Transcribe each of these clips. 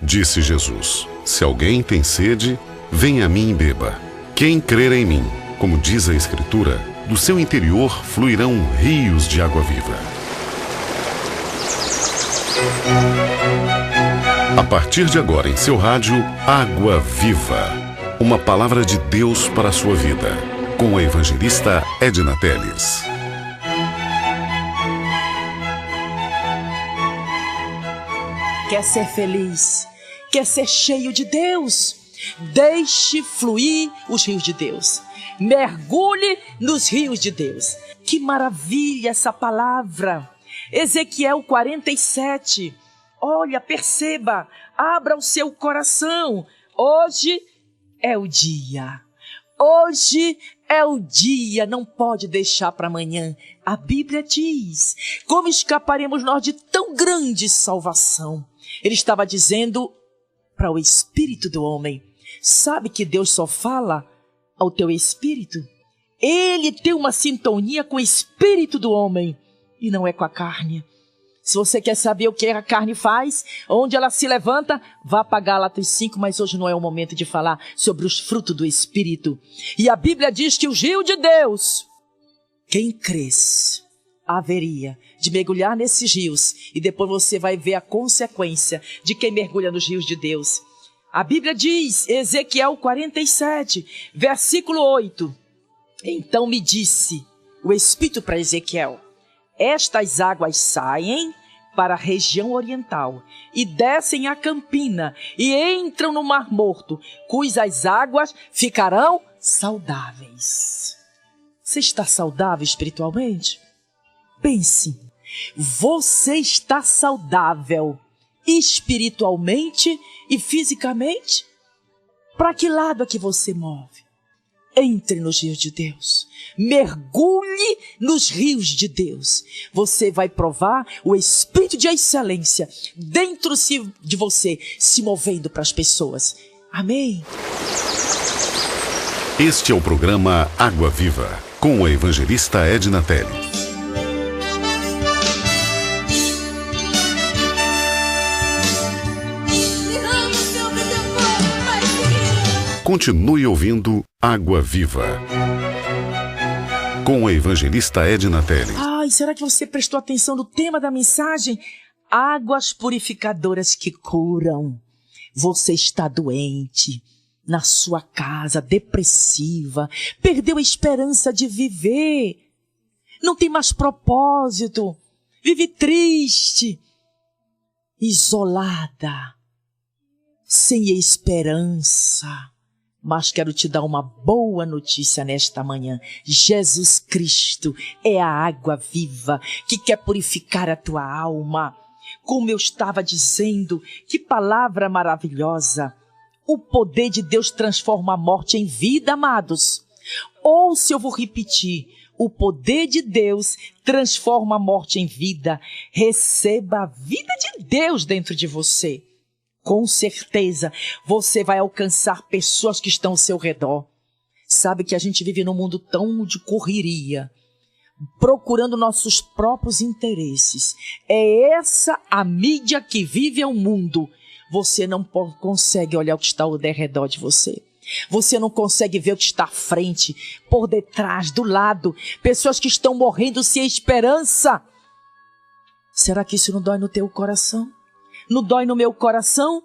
Disse Jesus: se alguém tem sede, venha a mim e beba. Quem crer em mim, como diz a Escritura, do seu interior fluirão rios de água viva. A partir de agora em seu rádio, Água Viva. Uma palavra de Deus para a sua vida. Com a evangelista Edna Teles. Quer ser feliz? Quer ser cheio de Deus? Deixe fluir os rios de Deus. Mergulhe nos rios de Deus. Que maravilha essa palavra. Ezequiel 47. Olha, perceba, abra o seu coração. Hoje é o dia. Hoje é o dia, não pode deixar para amanhã. A Bíblia diz: como escaparemos nós de tão grande salvação? Ele estava dizendo para o espírito do homem. Sabe que Deus só fala ao teu espírito? Ele tem uma sintonia com o espírito do homem e não é com a carne. Se você quer saber o que a carne faz, onde ela se levanta, vá para Gálatas 5, mas hoje não é o momento de falar sobre os frutos do Espírito. E a Bíblia diz que o rio de Deus, quem cresce, haveria de mergulhar nesses rios, e depois você vai ver a consequência de quem mergulha nos rios de Deus. A Bíblia diz, Ezequiel 47, versículo 8, então me disse o Espírito para Ezequiel: estas águas saem para a região oriental e descem a Campina e entram no Mar Morto, cujas águas ficarão saudáveis. Você está saudável espiritualmente? Pense, você está saudável espiritualmente e fisicamente? Para que lado é que você move? Entre nos rios de Deus. Mergulhe nos rios de Deus. Você vai provar o espírito de excelência dentro de você, se movendo para as pessoas. Amém? Este é o programa Água Viva, com a evangelista Edna Teles. Continue ouvindo Água Viva, com a evangelista Edna Teles. Ai, será que você prestou atenção no tema da mensagem? Águas purificadoras que curam. Você está doente, na sua casa, depressiva, perdeu a esperança de viver, não tem mais propósito, vive triste, isolada, sem esperança. Mas quero te dar uma boa notícia nesta manhã. Jesus Cristo é a água viva que quer purificar a tua alma. Como eu estava dizendo, que palavra maravilhosa. O poder de Deus transforma a morte em vida, amados. Ou se eu vou repetir, o poder de Deus transforma a morte em vida. Receba a vida de Deus dentro de você. Com certeza, você vai alcançar pessoas que estão ao seu redor. Sabe que a gente vive num mundo tão de correria, procurando nossos próprios interesses. É essa a mídia que vive ao mundo. Você não consegue olhar o que está ao redor de você. Você não consegue ver o que está à frente, por detrás, do lado. Pessoas que estão morrendo sem esperança. Será que isso não dói no teu coração? Não dói no meu coração?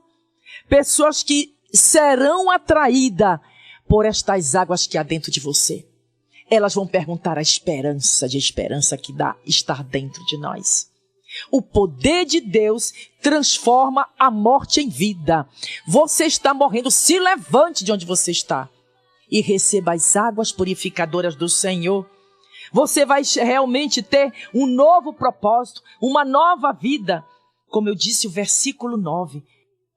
Pessoas que serão atraídas por estas águas que há dentro de você. Elas vão perguntar a esperança que dá estar dentro de nós. O poder de Deus transforma a morte em vida. Você está morrendo, se levante de onde você está e receba as águas purificadoras do Senhor. Você vai realmente ter um novo propósito, uma nova vida. Como eu disse, o versículo 9,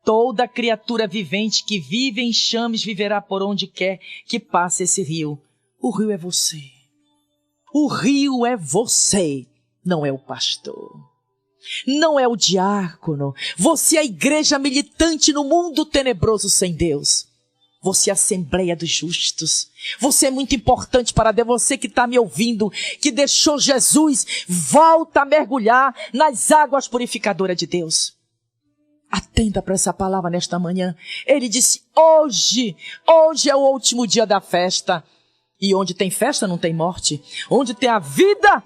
toda criatura vivente que vive em chames viverá por onde quer que passe esse rio. O rio é você. O rio é você, não é o pastor. Não é o diácono. Você é a igreja militante no mundo tenebroso sem Deus. Você é a Assembleia dos Justos. Você é muito importante para Deus. Você que está me ouvindo, que deixou Jesus, volta a mergulhar nas águas purificadoras de Deus. Atenta para essa palavra nesta manhã. Ele disse, hoje é o último dia da festa. E onde tem festa não tem morte. Onde tem a vida,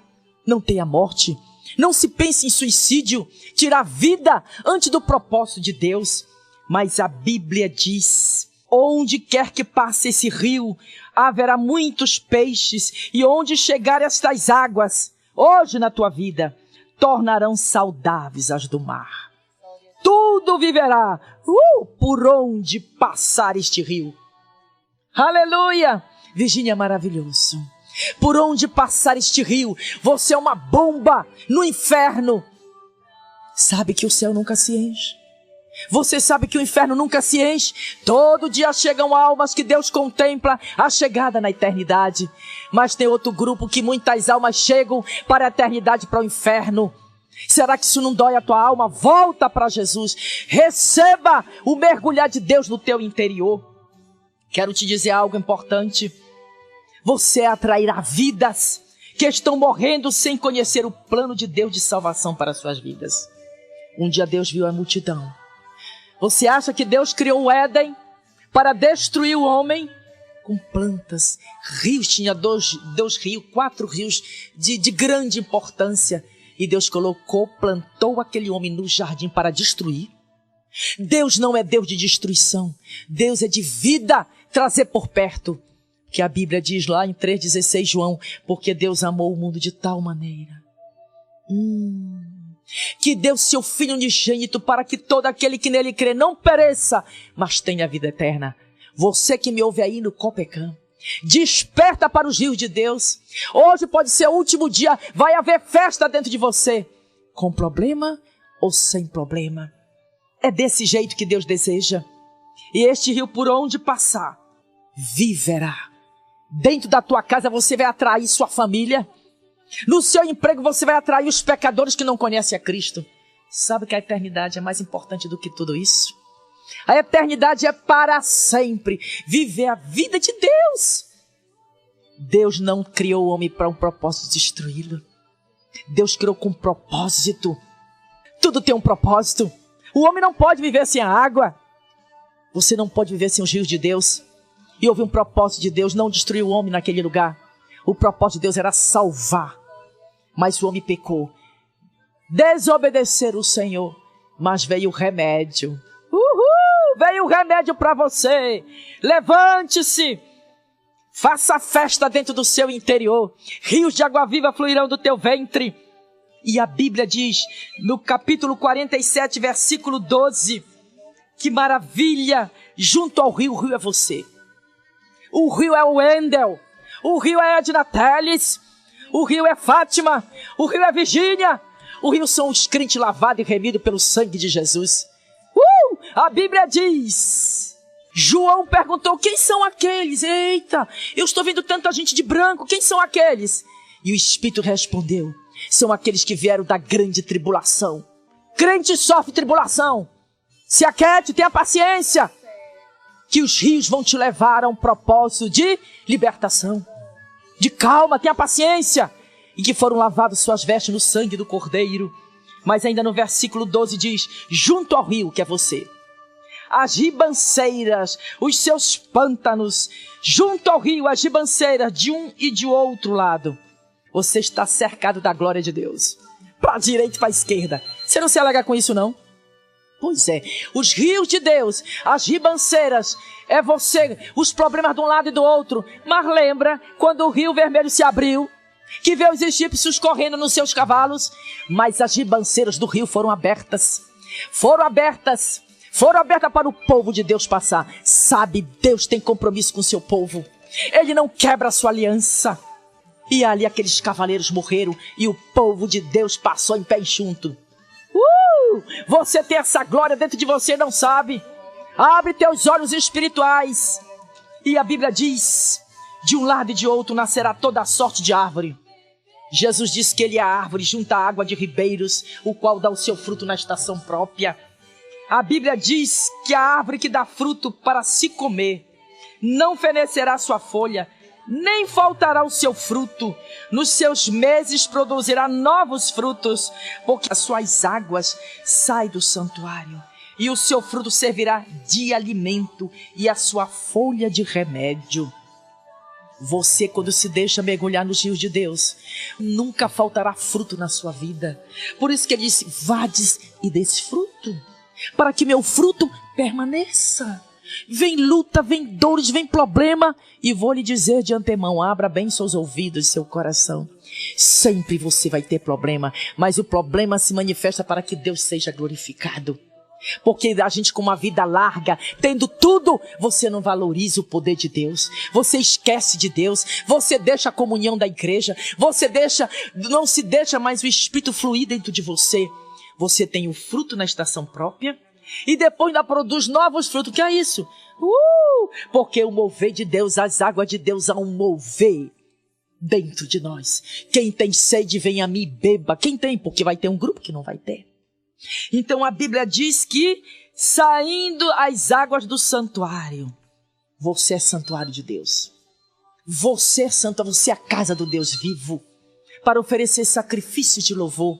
não tem a morte. Não se pense em suicídio, tirar vida antes do propósito de Deus. Mas a Bíblia diz, onde quer que passe esse rio, haverá muitos peixes. E onde chegar estas águas, hoje na tua vida, tornarão saudáveis as do mar. Tudo viverá por onde passar este rio. Aleluia! Virgínia, maravilhoso. Por onde passar este rio, você é uma bomba no inferno. Sabe que o céu nunca se enche. Você sabe que o inferno nunca se enche. Todo dia chegam almas que Deus contempla a chegada na eternidade. Mas tem outro grupo que muitas almas chegam para a eternidade, para o inferno. Será que isso não dói a tua alma? Volta para Jesus. Receba o mergulhar de Deus no teu interior. Quero te dizer algo importante. Você atrairá vidas que estão morrendo sem conhecer o plano de Deus de salvação para suas vidas. Um dia Deus viu a multidão. Você acha que Deus criou o Éden para destruir o homem? Com plantas, rios, tinha dois rios, 4 rios de grande importância. E Deus plantou aquele homem no jardim para destruir. Deus não é Deus de destruição. Deus é de vida, trazer por perto. Que a Bíblia diz lá em 3,16, João, porque Deus amou o mundo de tal maneira. Que deu seu Filho unigênito para que todo aquele que nele crê não pereça, mas tenha vida eterna. Você que me ouve aí no Copecam, desperta para os rios de Deus. Hoje pode ser o último dia, vai haver festa dentro de você. Com problema ou sem problema. É desse jeito que Deus deseja. E este rio por onde passar, viverá. Dentro da tua casa você vai atrair sua família. No seu emprego você vai atrair os pecadores que não conhecem a Cristo. Sabe que a eternidade é mais importante do que tudo isso? A eternidade é para sempre. Viver a vida de Deus. Deus não criou o homem para um propósito de destruí-lo. Deus criou com um propósito. Tudo tem um propósito. O homem não pode viver sem a água. Você não pode viver sem os rios de Deus. E houve um propósito de Deus, não destruir o homem naquele lugar. O propósito de Deus era salvar. Mas o homem pecou. Desobedeceram o Senhor. Mas veio o remédio. Veio o remédio para você. Levante-se. Faça festa dentro do seu interior. Rios de água viva fluirão do teu ventre. E a Bíblia diz, no capítulo 47, versículo 12, que maravilha, junto ao rio, o rio é você. O rio é o Wendel, o rio é Edna Teles, o rio é Fátima, o rio é Virgínia, o rio são os crentes lavados e remidos pelo sangue de Jesus. A Bíblia diz, João perguntou, quem são aqueles? Eita, eu estou vendo tanta gente de branco, quem são aqueles? E o Espírito respondeu, são aqueles que vieram da grande tribulação. Crente sofre tribulação. Se aquiete, tenha paciência. Que os rios vão te levar a um propósito de libertação. De calma, tenha paciência. E que foram lavados suas vestes no sangue do Cordeiro. Mas ainda no versículo 12 diz, junto ao rio, que é você. As ribanceiras, os seus pântanos, junto ao rio, as ribanceiras de um e de outro lado. Você está cercado da glória de Deus. Para a direita e para a esquerda. Você não se alegra com isso, não? Pois é. Os rios de Deus, as ribanceiras, é você, os problemas de um lado e do outro. Mas lembra quando o rio vermelho se abriu, que vê os egípcios correndo nos seus cavalos, mas as ribanceiras do rio foram abertas. Foram abertas para o povo de Deus passar. Sabe, Deus tem compromisso com o seu povo. Ele não quebra a sua aliança. E ali aqueles cavaleiros morreram e o povo de Deus passou em pé junto. Você tem essa glória dentro de você, não sabe? Abre teus olhos espirituais. E a Bíblia diz, de um lado e de outro nascerá toda a sorte de árvore. Jesus disse que ele é a árvore junto à água de ribeiros, o qual dá o seu fruto na estação própria. A Bíblia diz que a árvore que dá fruto para se comer, não fenecerá sua folha, nem faltará o seu fruto. Nos seus meses produzirá novos frutos, porque as suas águas saem do santuário e o seu fruto servirá de alimento e a sua folha de remédio. Você, quando se deixa mergulhar nos rios de Deus, nunca faltará fruto na sua vida. Por isso que ele disse: vades e desfruto, para que meu fruto permaneça. Vem luta, vem dores, vem problema, e vou lhe dizer de antemão: abra bem seus ouvidos e seu coração. Sempre você vai ter problema, mas o problema se manifesta para que Deus seja glorificado. Porque a gente, com uma vida larga, tendo tudo, você não valoriza o poder de Deus, você esquece de Deus, você deixa a comunhão da igreja, não se deixa mais o Espírito fluir dentro de você. Você tem o fruto na estação própria e depois ainda produz novos frutos. Que é isso? Porque o mover de Deus, as águas de Deus há um mover dentro de nós. Quem tem sede, vem a mim e beba. Quem tem? Porque vai ter um grupo que não vai ter. Então a Bíblia diz que, saindo as águas do santuário, você é santuário de Deus. Você é santo, você é a casa do Deus vivo, para oferecer sacrifício de louvor.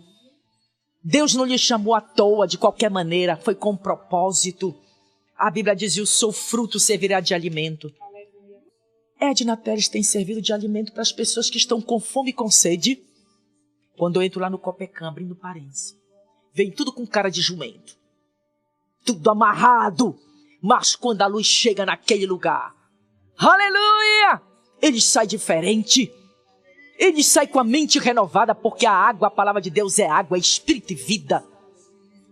Deus não lhe chamou à toa, de qualquer maneira, foi com propósito. A Bíblia diz: e o seu fruto servirá de alimento. Edna Teres tem servido de alimento para as pessoas que estão com fome e com sede. Quando eu entro lá no Copecambre, no Parense, vem tudo com cara de jumento, tudo amarrado, mas quando a luz chega naquele lugar, aleluia, ele sai diferente, ele sai com a mente renovada, porque a água, a palavra de Deus é água, é espírito e vida.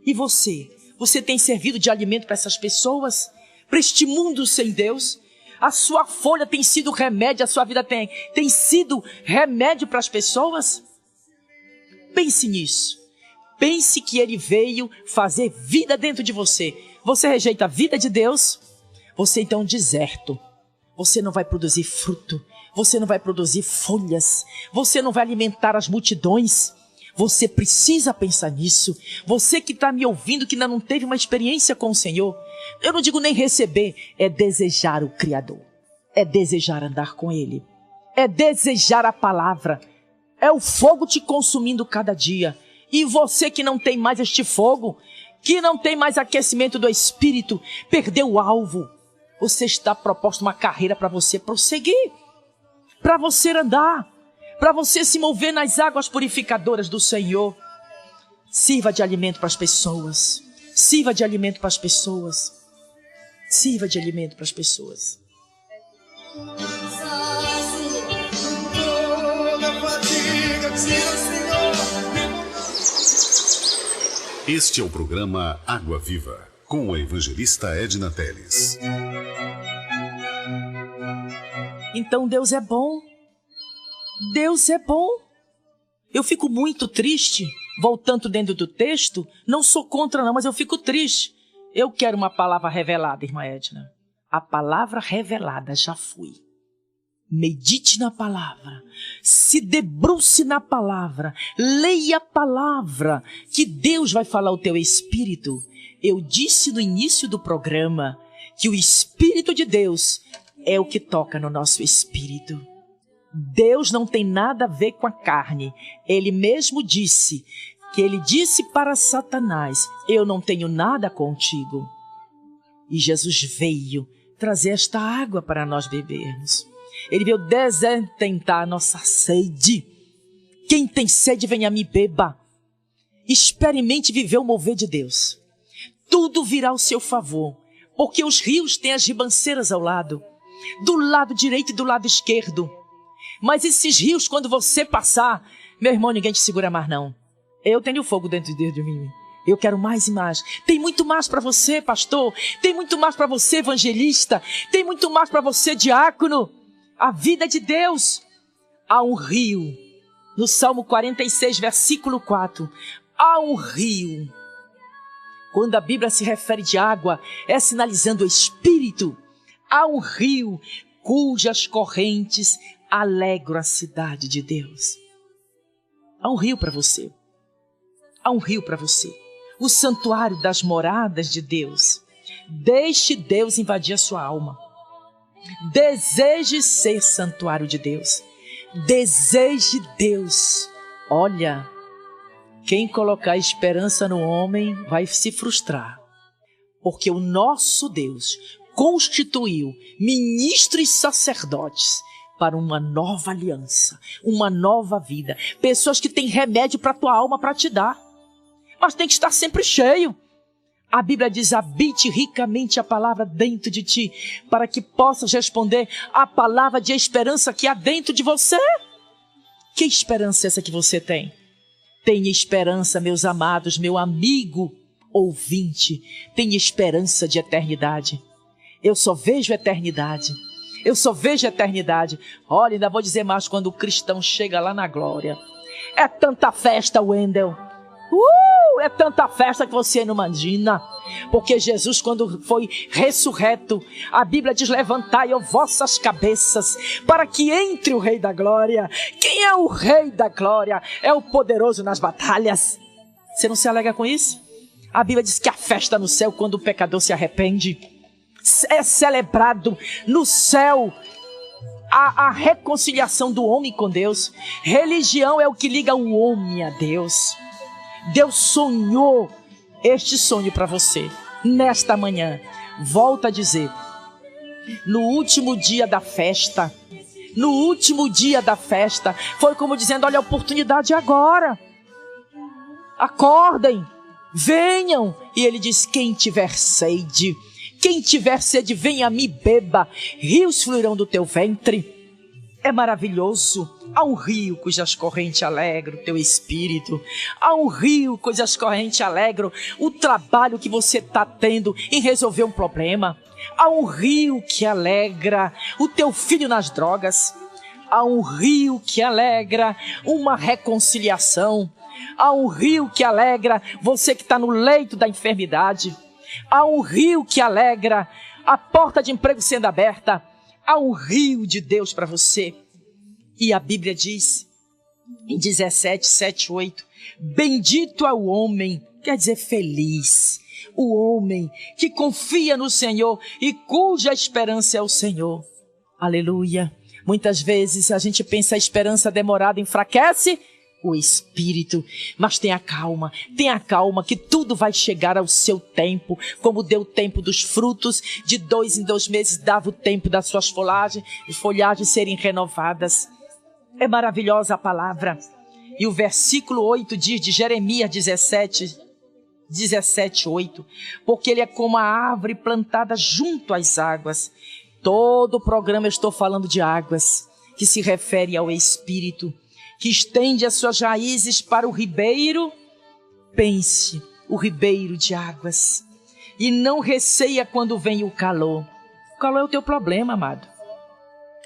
E você tem servido de alimento para essas pessoas, para este mundo sem Deus? A sua folha tem sido remédio, a sua vida tem sido remédio para as pessoas? Pense nisso. Pense que ele veio fazer vida dentro de você. Você rejeita a vida de Deus, você então é um deserto. Você não vai produzir fruto, você não vai produzir folhas, você não vai alimentar as multidões. Você precisa pensar nisso. Você que está me ouvindo, que ainda não teve uma experiência com o Senhor, eu não digo nem receber, é desejar o Criador, é desejar andar com Ele, é desejar a palavra, é o fogo te consumindo cada dia. E você que não tem mais este fogo, que não tem mais aquecimento do Espírito, perdeu o alvo. Você está proposto uma carreira para você prosseguir, para você andar, para você se mover nas águas purificadoras do Senhor. Sirva de alimento para as pessoas. Sirva de alimento para as pessoas. Sirva de alimento para as pessoas. Este é o programa Água Viva, com a evangelista Edna Teres. Então Deus é bom. Deus é bom. Eu fico muito triste, voltando dentro do texto, não sou contra não, mas eu fico triste. Eu quero uma palavra revelada, irmã Edna. A palavra revelada já fui. Medite na palavra, se debruce na palavra, leia a palavra, que Deus vai falar ao teu espírito. Eu disse no início do programa que o Espírito de Deus é o que toca no nosso espírito. Deus não tem nada a ver com a carne. Ele mesmo disse que ele disse para Satanás: eu não tenho nada contigo. E Jesus veio trazer esta água para nós bebermos. Ele veio desententar a nossa sede. Quem tem sede, venha a mim, beba. Experimente viver o mover de Deus. Tudo virá ao seu favor, porque os rios têm as ribanceiras ao lado, do lado direito e do lado esquerdo. Mas esses rios, quando você passar, meu irmão, ninguém te segura mais não. Eu tenho fogo dentro de mim. Eu quero mais e mais. Tem muito mais para você, pastor. Tem muito mais para você, evangelista. Tem muito mais para você, diácono. A vida de Deus. Há um rio. No Salmo 46, versículo 4. Há um rio. Quando a Bíblia se refere de água, é sinalizando o Espírito. Há um rio cujas correntes alegram a cidade de Deus. Há um rio para você. Há um rio para você. O santuário das moradas de Deus. Deixe Deus invadir a sua alma. Deseje ser santuário de Deus. Deseje Deus. Olha, quem colocar esperança no homem vai se frustrar. Porque o nosso Deus constituiu ministros e sacerdotes para uma nova aliança, uma nova vida. Pessoas que têm remédio para a tua alma para te dar. Mas tem que estar sempre cheio. A Bíblia diz, habite ricamente a palavra dentro de ti, para que possas responder à palavra de esperança que há dentro de você. Que esperança é essa que você tem? Tenha esperança, meus amados, meu amigo ouvinte. Tenha esperança de eternidade. Eu só vejo eternidade. Eu só vejo eternidade. Olha, ainda vou dizer mais, quando o cristão chega lá na glória. É tanta festa, Wendel. É tanta festa que você não imagina. Porque Jesus, quando foi ressurreto, a Bíblia diz, levantai ó vossas cabeças, para que entre o Rei da Glória. Quem é o Rei da Glória? É o poderoso nas batalhas. Você não se alegra com isso? A Bíblia diz que a festa no céu, quando o pecador se arrepende, é celebrado no céu a reconciliação do homem com Deus. Religião é o que liga o homem a Deus. Deus sonhou este sonho para você nesta manhã. Volto a dizer, no último dia da festa, foi como dizendo, olha a oportunidade agora. Acordem, venham. E ele diz, quem tiver sede, venha a mim, beba. Rios fluirão do teu ventre. É maravilhoso. Há um rio cujas correntes alegram o teu espírito. Há um rio cujas correntes alegram o trabalho que você está tendo em resolver um problema. Há um rio que alegra o teu filho nas drogas. Há um rio que alegra uma reconciliação. Há um rio que alegra você que está no leito da enfermidade. Há um rio que alegra a porta de emprego sendo aberta. Há um rio de Deus para você. E a Bíblia diz, em 17:7-8, bendito é o homem, quer dizer feliz, o homem que confia no Senhor e cuja esperança é o Senhor. Aleluia. Muitas vezes a gente pensa a esperança demorada enfraquece o espírito, mas tenha calma que tudo vai chegar ao seu tempo, como deu o tempo dos frutos, de 2 em 2 meses dava o tempo das suas folhagens serem renovadas. É maravilhosa a palavra. E o versículo 8 diz de Jeremias 17:8, porque ele é como a árvore plantada junto às águas. Todo o programa eu estou falando de águas, que se refere ao espírito, que estende as suas raízes para o ribeiro, pense, o ribeiro de águas, e não receia quando vem o calor. O calor é o teu problema, amado.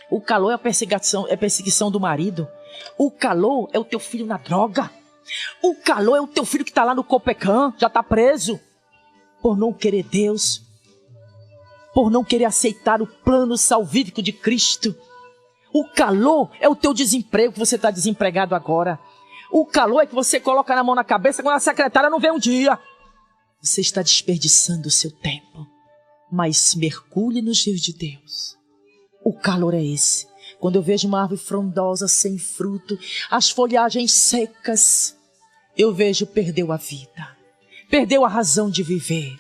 O calor é a perseguição do marido. O calor é o teu filho na droga. O calor é o teu filho que está lá no Copecan, já está preso, por não querer Deus, por não querer aceitar o plano salvífico de Cristo. O calor é o teu desemprego, que você está desempregado agora. O calor é que você coloca na mão na cabeça quando a secretária não vem um dia. Você está desperdiçando o seu tempo. Mas mergulhe nos rios de Deus. O calor é esse. Quando eu vejo uma árvore frondosa, sem fruto, as folhagens secas, eu vejo perdeu a vida. Perdeu a razão de viver.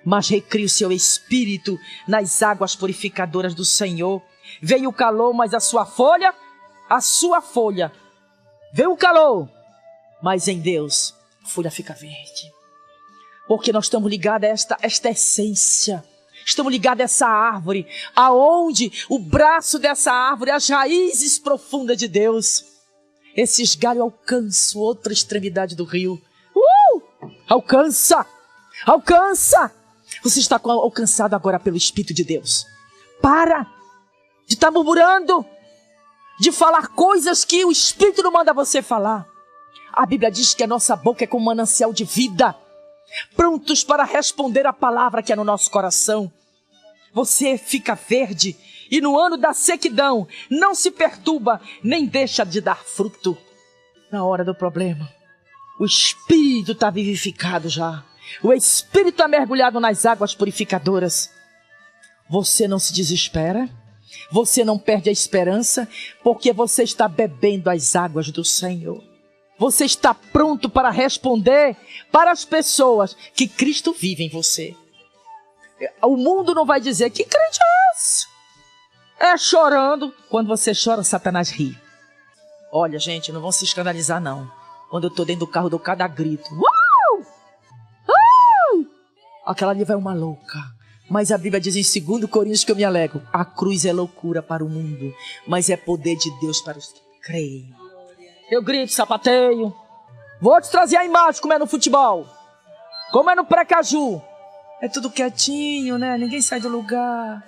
Mas recria o seu espírito nas águas purificadoras do Senhor. Veio o calor, mas a sua folha, veio o calor, mas em Deus a folha fica verde. Porque nós estamos ligados a esta essência, estamos ligados a essa árvore, aonde o braço dessa árvore, as raízes profundas de Deus, esses galhos alcançam outra extremidade do rio. Alcança! Você está alcançado agora pelo Espírito de Deus. Para de estar murmurando, de falar coisas que o Espírito não manda você falar. A Bíblia diz que a nossa boca é como um manancial de vida, prontos para responder a palavra que é no nosso coração. Você fica verde e no ano da sequidão não se perturba, nem deixa de dar fruto. Na hora do problema, o Espírito está vivificado já. O Espírito está mergulhado nas águas purificadoras. Você não se desespera. Você não perde a esperança, porque você está bebendo as águas do Senhor. Você está pronto para responder para as pessoas que Cristo vive em você. O mundo não vai dizer, que crente é esse? É chorando. Quando você chora, Satanás ri. Olha, gente, não vão se escandalizar, não. Quando eu tô dentro do carro, eu dou cada grito. Aquela ali vai uma louca. Mas a Bíblia diz em 2 Coríntios que eu me alegro. A cruz é loucura para o mundo, mas é poder de Deus para os que creem. Eu grito, sapateio. Vou te trazer a imagem como é no futebol. Como é no Precaju. É tudo quietinho, né? Ninguém sai do lugar.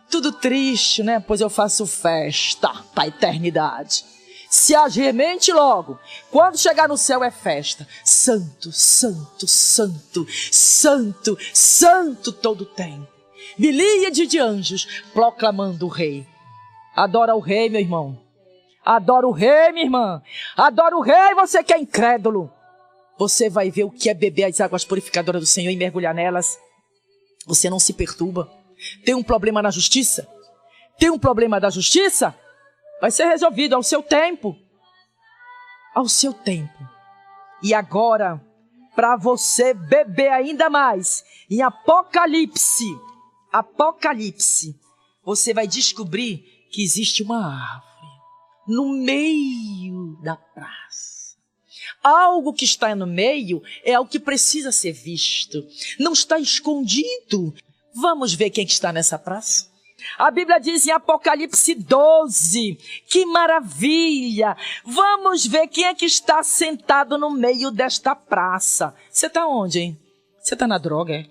Tudo triste, né? Pois eu faço festa para a eternidade. Se arremente logo. Quando chegar no céu é festa. Santo, santo, santo, santo, santo todo tempo. Milíade de anjos proclamando o rei. Adora o rei, meu irmão. Adora o rei, minha irmã. Adora o rei, você que é incrédulo. Você vai ver o que é beber as águas purificadoras do Senhor e mergulhar nelas. Você não se perturba. Tem um problema na justiça? Tem um problema da justiça? Vai ser resolvido ao seu tempo. Ao seu tempo. E agora, para você beber ainda mais, em Apocalipse, você vai descobrir que existe uma árvore no meio da praça. Algo que está no meio é o que precisa ser visto. Não está escondido. Vamos ver quem está nessa praça? A Bíblia diz em Apocalipse 12, que maravilha! Vamos ver quem é que está sentado no meio desta praça. Você está onde, hein? Você está na droga, é?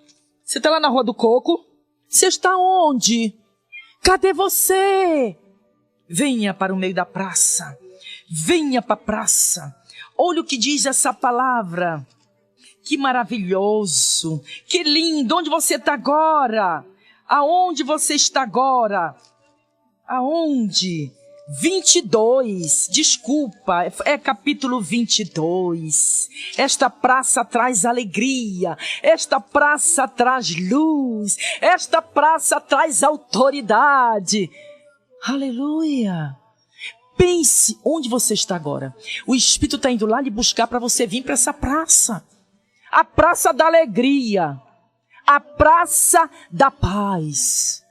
Você está lá na Rua do Coco? Você está onde? Cadê você? Venha para o meio da praça. Venha para a praça. Olha o que diz essa palavra. Que maravilhoso. Que lindo. Onde você está agora? Aonde você está agora? Aonde? 22. Desculpa. É capítulo 22. Esta praça traz alegria. Esta praça traz luz. Esta praça traz autoridade. Aleluia. Pense onde você está agora. O Espírito está indo lá lhe buscar para você vir para essa praça. A praça da alegria. A praça da paz.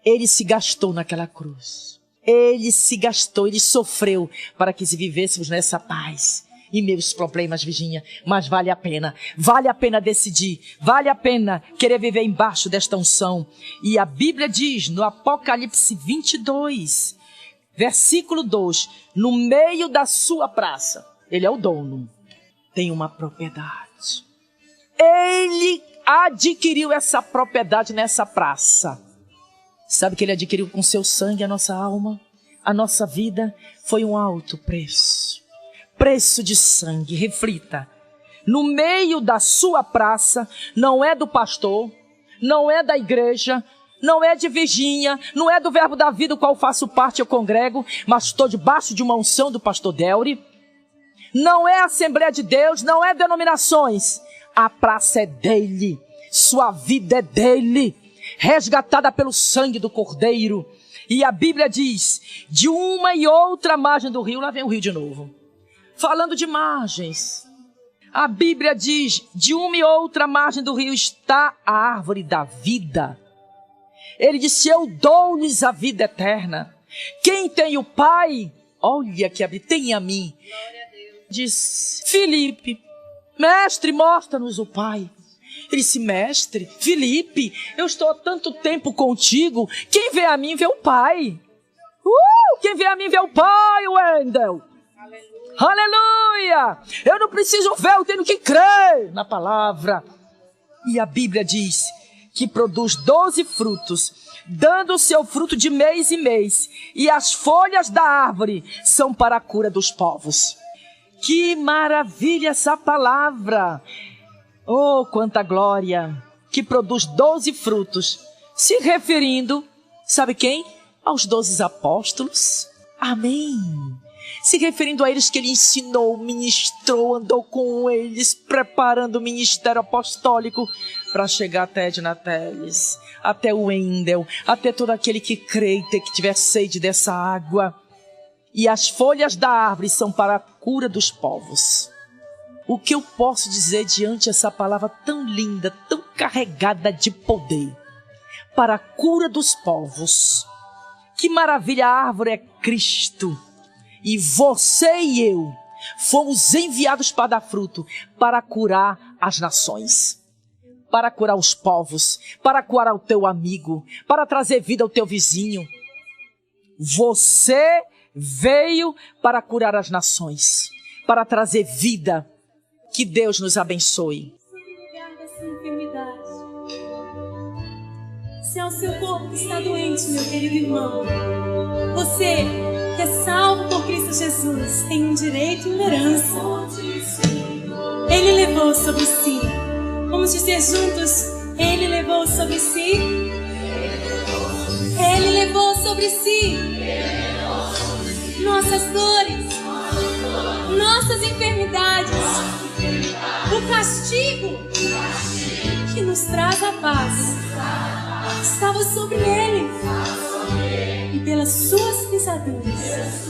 Ele se gastou naquela cruz. Ele se gastou, ele sofreu para que se vivêssemos nessa paz. E meus problemas, Virgínia, mas vale a pena. Vale a pena decidir. Vale a pena querer viver embaixo desta unção. E a Bíblia diz no Apocalipse 22, versículo 2, no meio da sua praça, ele é o dono, tem uma propriedade. Ele adquiriu essa propriedade nessa praça. Sabe que ele adquiriu com seu sangue a nossa alma? A nossa vida foi um alto preço. Preço de sangue, reflita. No meio da sua praça, não é do pastor, não é da igreja, não é de Virgínia, não é do Verbo da Vida, do qual faço parte, eu congrego, mas estou debaixo de uma unção do pastor Delry. Não é Assembleia de Deus, não é denominações. A praça é dele, sua vida é dele, resgatada pelo sangue do Cordeiro. E a Bíblia diz, de uma e outra margem do rio, lá vem o rio de novo. Falando de margens, a Bíblia diz, de uma e outra margem do rio está a árvore da vida. Ele disse, eu dou-lhes a vida eterna. Quem tem o Pai, olha que tem a mim. Diz Filipe, mestre, mostra-nos o Pai. Ele disse, mestre, Filipe, eu estou há tanto tempo contigo. Quem vê a mim vê o Pai. Quem vê a mim vê o Pai, Wendel. Aleluia! Eu não preciso ver, eu tenho que crer na palavra. E a Bíblia diz que produz 12 frutos, dando o seu fruto de mês em mês. E as folhas da árvore são para a cura dos povos. Que maravilha essa palavra! Oh, quanta glória! Que produz 12 frutos, se referindo, sabe quem? Aos 12 apóstolos. Amém! Se referindo a eles que ele ensinou, ministrou, andou com eles, preparando o ministério apostólico para chegar até Edna Teles, até o Wendel, até todo aquele que crê e que tiver sede dessa água. E as folhas da árvore são para a cura dos povos. O que eu posso dizer diante dessa palavra tão linda, tão carregada de poder? para a cura dos povos. Que maravilha, a árvore é Cristo. E você e eu fomos enviados para dar fruto, para curar as nações, para curar os povos, para curar o teu amigo, para trazer vida ao teu vizinho. Você veio para curar as nações, para trazer vida. Que Deus nos abençoe. Se é o seu corpo que está doente, meu querido irmão, você que é salvo por Cristo Jesus tem um direito e uma herança. Ele levou sobre si. Vamos dizer juntos: Ele levou sobre si. Ele levou sobre si nossas dores, nossas enfermidades, o castigo que nos traz a paz estava sobre ele, e pelas suas pisaduras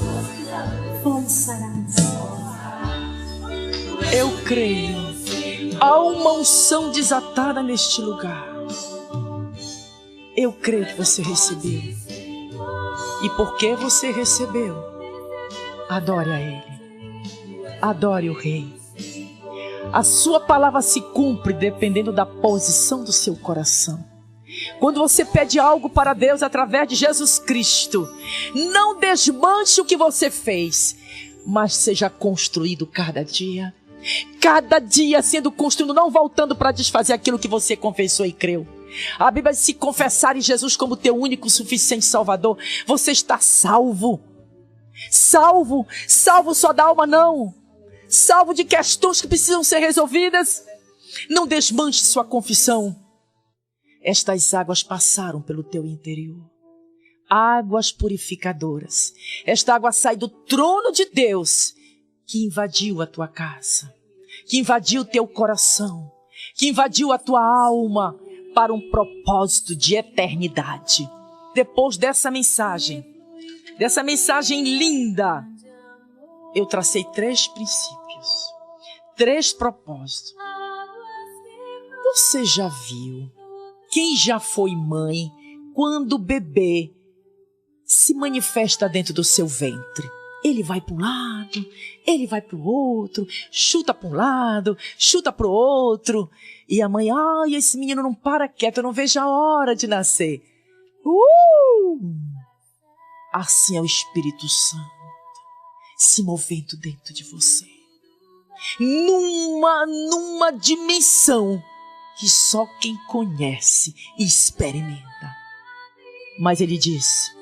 fomos sarados. Eu creio, há uma unção desatada neste lugar. Eu creio que você recebeu. E porque você recebeu, adore a Ele, adore o Rei. A sua palavra se cumpre dependendo da posição do seu coração. Quando você pede algo para Deus através de Jesus Cristo, não desmanche o que você fez, mas seja construído cada dia sendo construído, não voltando para desfazer aquilo que você confessou e creu. A Bíblia diz: se confessar em Jesus como teu único suficiente Salvador, você está salvo. Salvo só da alma não. Salvo de questões que precisam ser resolvidas. Não desmanche sua confissão. Estas águas passaram pelo teu interior. Águas purificadoras. Esta água sai do trono de Deus, que invadiu a tua casa, que invadiu o teu coração, que invadiu a tua alma para um propósito de eternidade. Depois dessa mensagem linda, eu tracei 3 princípios, 3 propósitos. Você já viu? Quem já foi mãe, quando o bebê se manifesta dentro do seu ventre? Ele vai para um lado, ele vai para o outro, chuta para um lado, chuta para o outro. E a mãe: ai, esse menino não para quieto, eu não vejo a hora de nascer. Assim é o Espírito Santo se movendo dentro de você. Numa dimensão que só quem conhece e experimenta. Mas ele diz: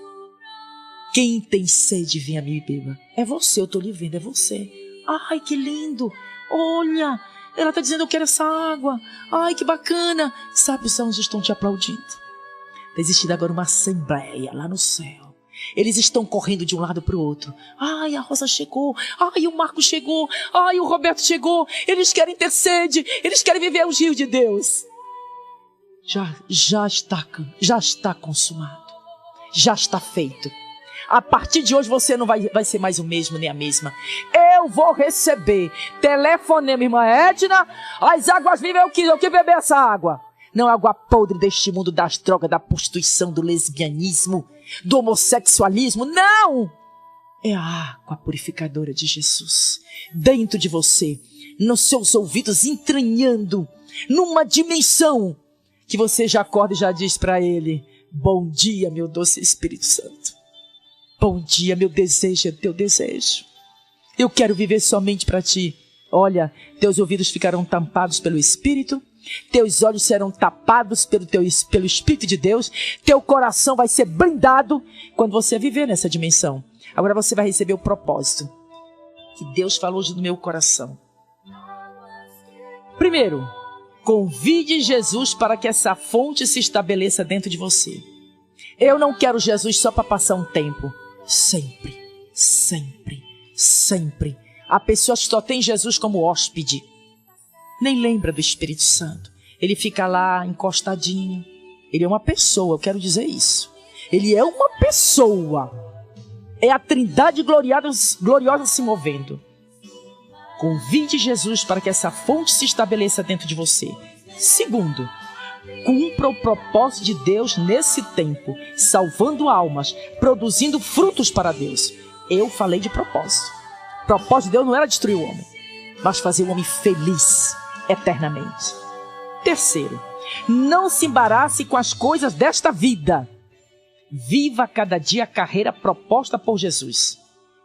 quem tem sede, vem a mim e beba. É você, eu estou lhe vendo, é você. Ai, que lindo. Olha, ela está dizendo: eu quero essa água. Ai, que bacana. Sabe, os anjos estão te aplaudindo. Está existindo agora uma assembleia lá no céu. Eles estão correndo de um lado para o outro. Ai, a Rosa chegou. Ai, o Marco chegou. Ai, o Roberto chegou. Eles querem ter sede. Eles querem viver os rios de Deus. Já está consumado. Já está feito. A partir de hoje você não vai ser mais o mesmo nem a mesma. Eu vou receber telefonema, irmã Edna. As águas vivem, eu quis beber essa água. Não é água podre deste mundo das drogas, da prostituição, do lesbianismo, do homossexualismo. Não! É a água purificadora de Jesus. Dentro de você, nos seus ouvidos, entranhando, numa dimensão que você já acorda e já diz para Ele: bom dia, meu doce Espírito Santo. Bom dia, meu desejo é teu desejo. Eu quero viver somente para Ti. Olha, teus ouvidos ficarão tampados pelo Espírito. Teus olhos serão tapados pelo Espírito de Deus. Teu coração vai ser blindado quando você viver nessa dimensão. Agora você vai receber o propósito que Deus falou hoje no meu coração. Primeiro, convide Jesus para que essa fonte se estabeleça dentro de você. Eu não quero Jesus só para passar um tempo. Sempre, sempre, sempre. Há pessoas que só têm Jesus como hóspede. Nem lembra do Espírito Santo. Ele fica lá encostadinho. Ele é uma pessoa, eu quero dizer isso. Ele é uma pessoa. É a Trindade gloriosa se movendo. Convide Jesus para que essa fonte se estabeleça dentro de você. Segundo, cumpra o propósito de Deus nesse tempo, salvando almas, produzindo frutos para Deus. Eu falei de propósito. O propósito de Deus não era destruir o homem, mas fazer o homem feliz eternamente. Terceiro, não se embarace com as coisas desta vida. Viva cada dia a carreira proposta por Jesus.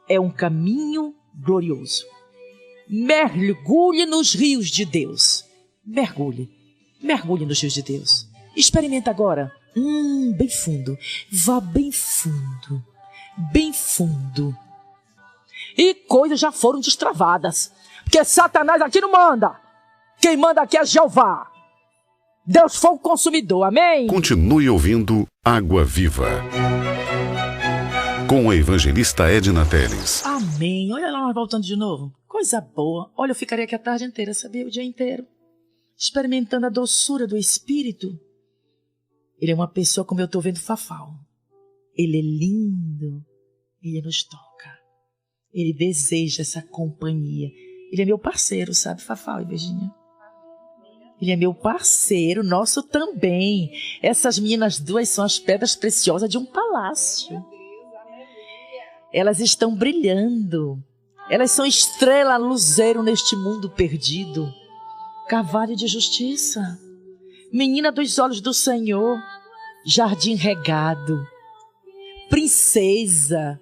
É um caminho glorioso. Mergulhe nos rios de Deus. Mergulhe nos rios de Deus. Experimenta agora. Bem fundo. Vá bem fundo. Bem fundo. E coisas já foram destravadas. Porque Satanás aqui não manda. Quem manda aqui é Jeová. Deus foi o consumidor. Amém? Continue ouvindo Água Viva com a evangelista Edna Teles. Amém. Olha lá, nós voltando de novo. Coisa boa. Olha, eu ficaria aqui a tarde inteira, sabia? O dia inteiro. Experimentando a doçura do Espírito. Ele é uma pessoa como eu estou vendo Fafau. Ele é lindo. Ele nos toca. Ele deseja essa companhia. Ele é meu parceiro, sabe, Fafau e Virginia? Ele é meu parceiro, nosso também. Essas meninas duas são as pedras preciosas de um palácio. Elas estão brilhando. Elas são estrela luzeiro neste mundo perdido. Carvalho de justiça. Menina dos olhos do Senhor. Jardim regado. Princesa.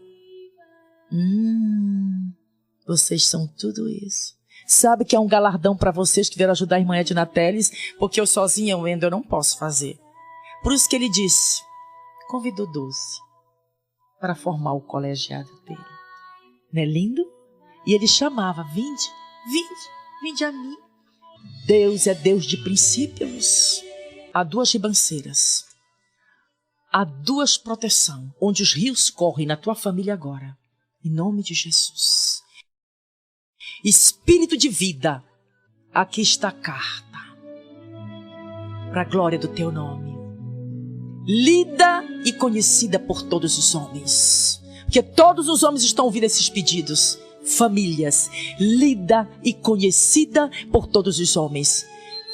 Vocês são tudo isso. Sabe que é um galardão para vocês que vieram ajudar a irmã Edna Teles, porque eu sozinha, eu não posso fazer. Por isso que ele disse, convidou Dulce para formar o colegiado dele. Não é lindo? E ele chamava, vinde a mim. Deus é Deus de princípios. Há duas ribanceiras. Há duas proteções, onde os rios correm na tua família agora. Em nome de Jesus. Espírito de vida, aqui está a carta, para a glória do teu nome, lida e conhecida por todos os homens, porque todos os homens estão ouvindo esses pedidos. Famílias, lida e conhecida por todos os homens.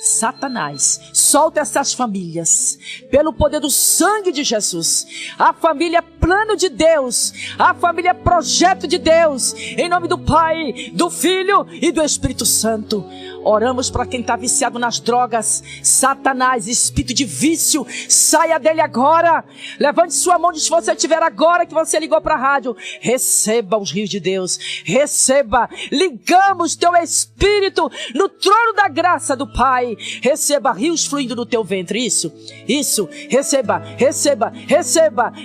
Satanás, solta essas famílias pelo poder do sangue de Jesus. A família é plano de Deus, a família é projeto de Deus, em nome do Pai, do Filho e do Espírito Santo. Oramos para quem está viciado nas drogas. Satanás, espírito de vício, saia dele agora. Levante sua mão se você estiver agora que você ligou para a rádio. Receba os rios de Deus, receba. Ligamos teu espírito no trono da graça do Pai. Receba rios fluindo no teu ventre. Isso, receba,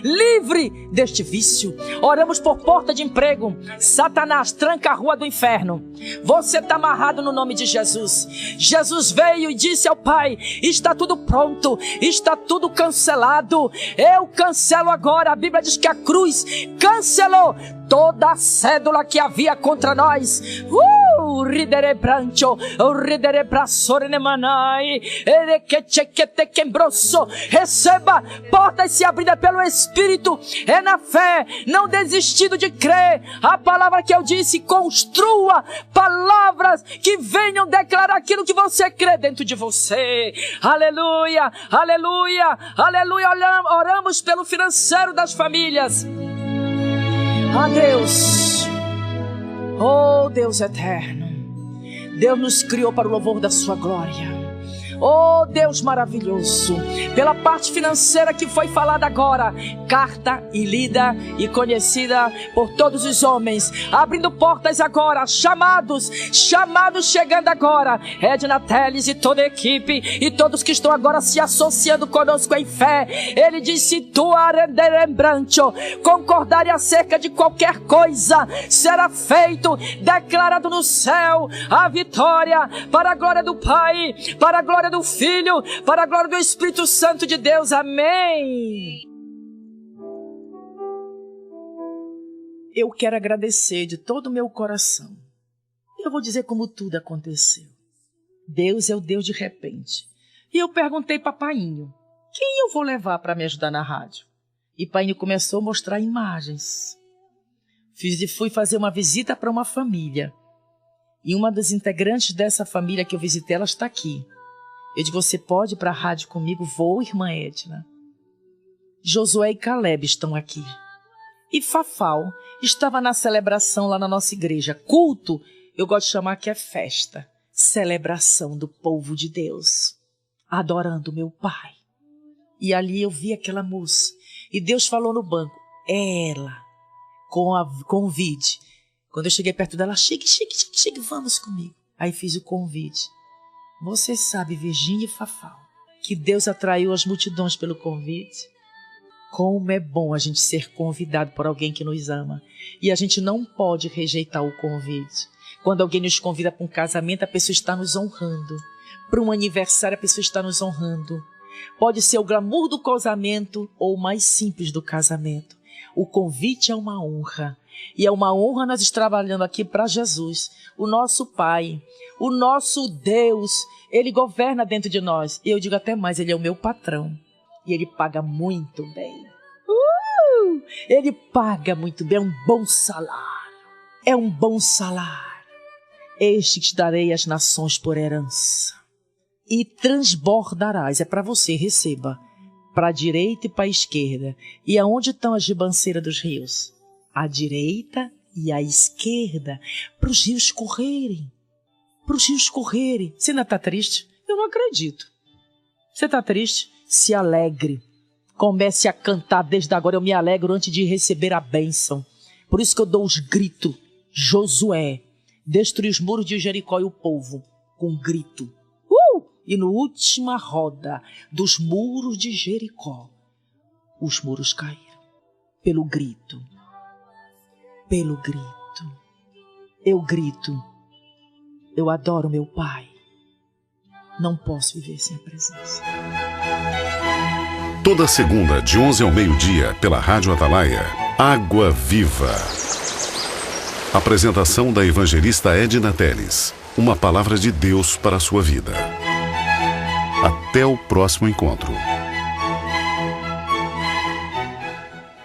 livre deste vício. Oramos por porta de emprego. Satanás, tranca a rua do inferno. Você está amarrado no nome de Jesus. Jesus veio e disse ao Pai, está tudo pronto, está tudo cancelado. Eu cancelo agora. A Bíblia diz que a cruz cancelou toda a cédula que havia contra nós. Ridere brancho, ridere brassore nemanai, erequechequete quembrosso. Receba, portas se abridas pelo Espírito, é na fé, não desistindo de crer. A palavra que eu disse, construa palavras que venham declarar aquilo que você crê dentro de você. Aleluia, aleluia, aleluia. Oramos pelo financeiro das famílias. A Deus, oh Deus eterno, Deus nos criou para o louvor da sua glória. Oh Deus maravilhoso, pela parte financeira que foi falada agora, carta e lida e conhecida por todos os homens, abrindo portas agora, chamados chegando agora, Edna Teles e toda a equipe e todos que estão agora se associando conosco em fé. Ele disse, tu arenderembrancho, concordarem acerca de qualquer coisa, será feito, declarado no céu, a vitória, para a glória do Pai, para a glória do Filho, para a glória do Espírito Santo de Deus. Amém. Eu quero agradecer de todo o meu coração. Eu vou dizer como tudo aconteceu. Deus é o Deus de repente. E eu perguntei para Painho, quem eu vou levar para me ajudar na rádio? E Painho começou a mostrar imagens. Fui fazer uma visita para uma família. E uma das integrantes dessa família que eu visitei, ela está aqui. Eu digo, você pode ir para a rádio comigo? Vou, irmã Edna. Josué e Caleb estão aqui. E Fafal estava na celebração lá na nossa igreja. Culto, eu gosto de chamar que é festa. Celebração do povo de Deus. Adorando meu Pai. E ali eu vi aquela moça. E Deus falou no banco. Ela, com a convite. Quando eu cheguei perto dela, chegue, vamos comigo. Aí fiz o convite. Você sabe, Virgínia e Fafal, que Deus atraiu as multidões pelo convite? Como é bom a gente ser convidado por alguém que nos ama. E a gente não pode rejeitar o convite. Quando alguém nos convida para um casamento, a pessoa está nos honrando. Para um aniversário, a pessoa está nos honrando. Pode ser o glamour do casamento ou o mais simples do casamento. O convite é uma honra. E é uma honra nós estar trabalhando aqui para Jesus, o nosso Pai, o nosso Deus. Ele governa dentro de nós. E eu digo até mais, Ele é o meu patrão. E Ele paga muito bem. Ele paga muito bem, é um bom salário. É um bom salário. Este que te darei as nações por herança. E transbordarás, é para você, receba, para a direita e para a esquerda. E aonde estão as ribanceiras dos rios? À direita e à esquerda, para os rios correrem. Para os rios correrem. Você ainda está triste? Eu não acredito. Você está triste? Se alegre. Comece a cantar desde agora. Eu me alegro antes de receber a bênção. Por isso que eu dou os gritos. Josué destruiu os muros de Jericó e o povo com um grito. E na última roda dos muros de Jericó, os muros caíram. Pelo grito. Pelo grito. Eu grito. Eu adoro meu Pai. Não posso viver sem a presença. Toda segunda, de 11 ao meio-dia, pela Rádio Atalaia, Água Viva. Apresentação da evangelista Edna Teles. Uma palavra de Deus para a sua vida. Até o próximo encontro.